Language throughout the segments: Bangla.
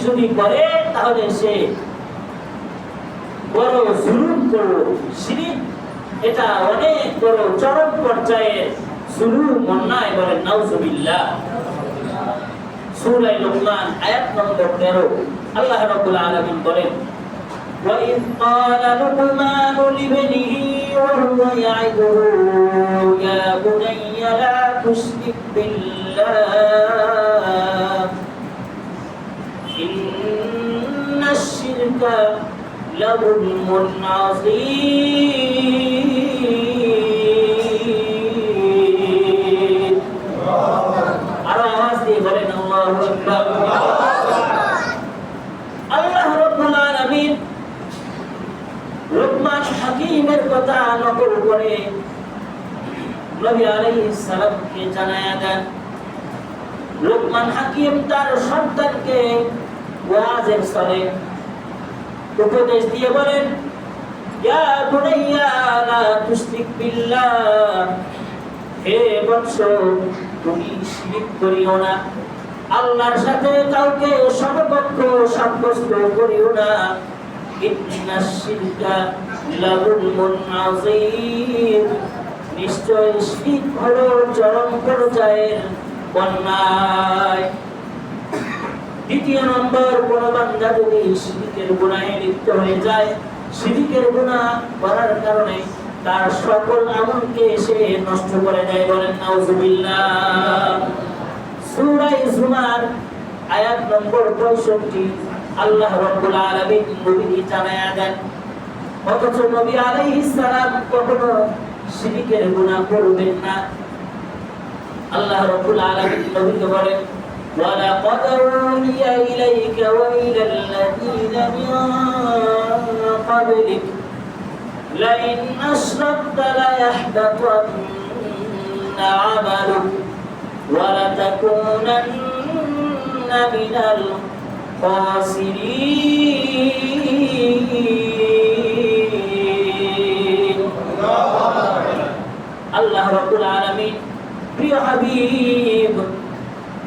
যদি করে তাহলে সে বড় জুলুম করলো। শিরক এটা অনেক বড় চরম পর্যায়ে জুলুম, অন্যায়, বলেন নাউজুবিল্লাহ। সূরা লুকমান আয়াত নম্বর 13 আল্লাহ রাব্বুল আলামিন বলেন, وَإِذْ قَالَ لُقْمَانُ لِابْنِهِ وَهُوَ يَعِظُهُ يَا بُنَيَّ لَا تُشْرِكْ بِاللَّهِ إِنَّ الشِّرْكَ لَظُلْمٌ عَظِيمٌ। আর আওয়াজ দিয়ে বলেন আল্লাহু আকবার। আল্লাহ রাব্বুল আলামিন লুকমান হাকিমের কথা নকল করে নবী আলাইহিস সালামকে জানায়া দেন। লুকমান হাকিম তার সন্তানকে ওয়াজের ছলে উপদেশ দিয়ে বলেন, ইয়া বুনাইয়া লা তুশরিক বিল্লাহ, হে বৎস তুমি শিরক করিও না, আল্লাহর সাথে কাউকে সমকক্ষ সাব্যস্ত করিও না। ইন্নাশ শিরকা লাযুলমুন আযীম, নিশ্চয় শিরক হলো চরম পর্যায়ের অন্যায়। দ্বিতীয় নম্বর, কোন বান্দা যদি শিরকের গুনাহে লিপ্ত হয়ে যায়, শিরকের গুনাহ করার কারণে তার সকল আমলকে সে নষ্ট করে দেয়, বলেন নাউজুবিল্লাহ। সূরা জুমার আয়াত নম্বর 65 আল্লাহ রাব্বুল আলামিন নবীকে জানায়া দেন, অথচ নবী আলাইহিস সালাম কখনো শিরকের গুনাহ করবেন না। আল্লাহ রাব্বুল আলামিন নবীকে বলেন, وَلَقَدْ أُوحِيَ إِلَيْكَ وَإِلَى الَّذِينَ مِن قَبْلِكَ لَئِنْ أَشْرَكْتَ لَيَحْبَطَنَّ عَمَلُكَ وَلَتَكُونَنَّ مِنَ الْخَاسِرِينَ। আল্লাহ রাব্বুল আলামিন প্রিয় হাবিব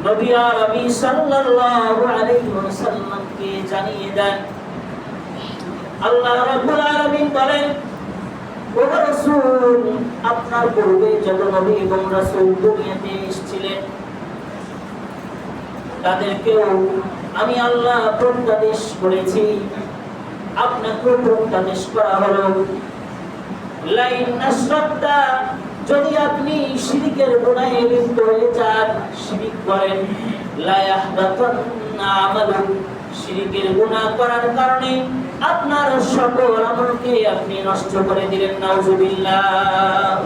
নবী আরবি সাল্লাল্লাহু আলাইহি ওয়াসাল্লামকে জানিয়ে দেন, আল্লাহ রাব্বুল আলামিন বলেন, ও রাসূল, আপনার পূর্বে যত নবী এবং রাসূল দুনিয়াতে এসেছিলেন তাদেরকেও আমি আল্লাহ প্রত্যাদেশ করেছি, আপনাকেও প্রত্যাদেশ করা হলো, লাইন আশরাকতা, যদি আপনি শিরকের গুনাহে লিপ্ত হয়ে যান, শিরক করেন, লা ইয়াহবাতান্না আমালুক, শিরকের গুনাহ করার কারণে আপনার সকল আমলকে আপনি নষ্ট করে দিলেন, নাউজুবিল্লাহ।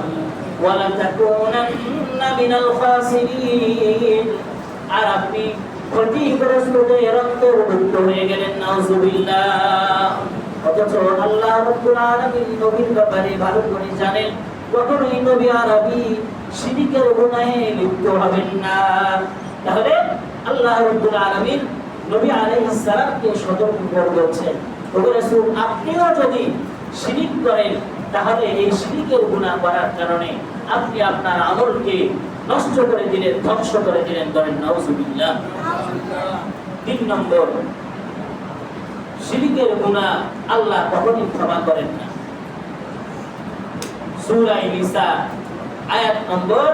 ওয়ালা তাকুনান্না মিনাল খাসিরিন, আর আপনি ক্ষতিগ্রস্তদের অন্তর্ভুক্ত হয়ে গেলেন, নাউজুবিল্লাহ। অথচ আল্লাহ রাব্বুল আলামিন নবীর ব্যাপারে ভালো করে জানেন, কখনোই নবী আরবি শিরকের গুনাহে লিপ্ত হবেন না। তাহলে আল্লাহ রাব্বুল আলামিন নবী আলাইহিস সালামকে সতর্ক করে বলছেন, ও রাসূল, আপনিও যদি শিরক করেন তাহলে এই শিরকের গুনাহ করার কারণে আপনি আপনার আমলকে নষ্ট করে দিলেন, ধ্বংস করে দিলেন, বলেন নাউজুবিল্লাহ। 3 নম্বর, শিরকের গুনাহ আল্লাহ কখনোই ক্ষমা করেন না। সূরা নিসা আয়াত নম্বর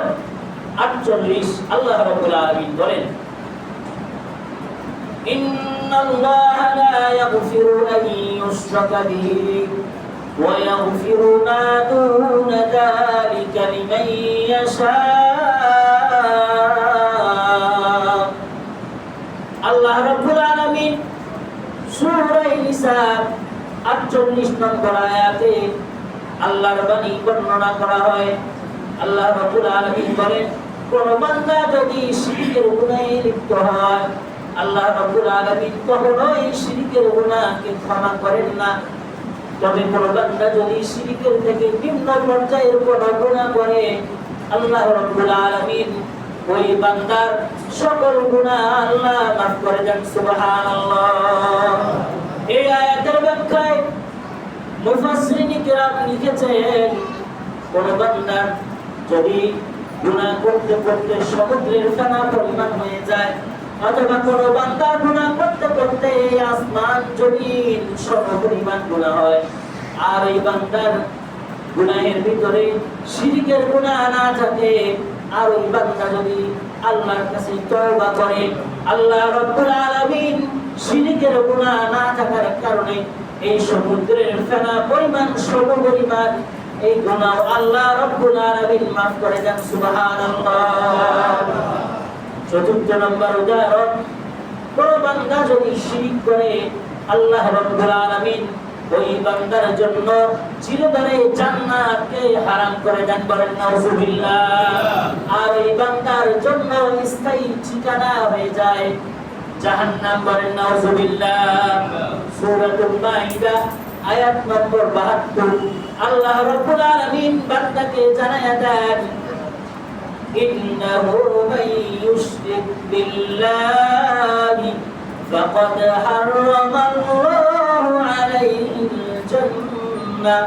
48 আল্লাহ রাব্বুল আলামিন বলেন, ইন্নাল্লাহা লা ইয়াগফিরু আন ইউশরাকা বিহি ওয়া ইয়াগফিরু মা দুনা যালিকা লিমান ইয়াশা। আল্লাহ রাব্বুল আলামিন সূরা নিসা 48 নম্বর আয়াতে আল্লাহর বাণী বর্ণনা করা হয়। আল্লাহ রাব্বুল আলামিন বলেন, কোন বান্দা যদি শিরকের গুনাহে লিপ্ত হয়, আল্লাহ রাব্বুল আলামিন কখনোই শিরকের গুনাহকে ক্ষমা করেন না। তবে কোন বান্দা যদি শিরকের থেকে নিম্ন পর্যায়ের কোন গুনাহ করে, আল্লাহ রাব্বুল আলামিন ওই বান্দার সকল গুনাহ আল্লাহ মাফ করে দেন, সুবহানাল্লাহ। এই আয়াতের ব্যাখ্যায় মুফাসসিরিন কিরাম লিখেছেন, কোন বান্দা যদি গুনাহ করতে করতে সমুদ্রের ফেনা পরিমাণ হয়ে যায়, অথবা কোনো বান্দা গুনাহ করতে করতে আসমান জমিন সমপরিমাণ গুনাহ হয়, আর এই বান্দার গুনাহের ভিতরে শিরকের গুনাহ না থাকে, আর ওই বান্দা যদি আল্লাহর কাছে তওবা করে, আল্লাহ রাব্বুল আলামিন শিরকের গুনাহ না থাকার কারণে এই সমুদ্রের ফেনা পরিমাণ সমপরিমাণ এই গুনাহ আল্লাহ রাব্বুল আলামিন মাফ করে দেন। সুবহানাল্লাহ। চতুর্থ নম্বর উদাহরণ, কোন বান্দা যদি শিরক করে আল্লাহ রাব্বুল আলামিন ওই বান্দার জন্য চিরতরে জান্নাতকে হারাম করে দেন। বলেন নাউজুবিল্লাহ। আর এই বান্দার জন্য স্থায়ী ঠিকানা হয়ে যায় জাহান্নাম। বলেন নাউজুবিল্লাহ। সূরাতুল মাইদা আয়াত নম্বর 72 আল্লাহ রাব্বুল আলামিন বান্দাকে জানায়া দেন, ইন্নাহু মান ইউশরিক বিল্লাহি ফাকাদ হারামাল্লাহু আলাইহিল জান্নাহ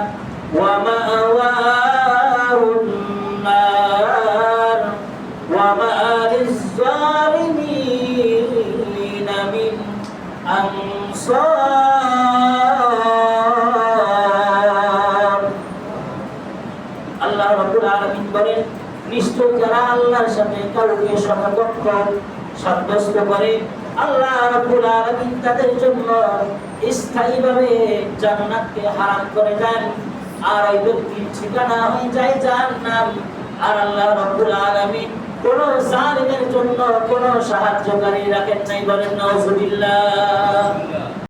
ওয়া মা'ওয়াহুন নার ওয়া মা লিয-যালিমিন মিন আনসার। আল্লাহ রাব্বুল আলামিন বলেন, নিশ্চয় যারা আল্লাহর সাথে কাউকে সমকক্ষ সাব্যস্ত করে আল্লাহ রাব্বুল আলামিন তাদের জন্য স্থায়ীভাবে জান্নাতকে হারাম করে দেন, আর এই ব্যক্তির ঠিকানা হয়ে যায় জাহান্নাম। আর আল্লাহ রাব্বুল আলামিন কোন জালিমের জন্য কোন সাহায্যকারী রাখেন নাই। বলেন নাউজুবিল্লাহ।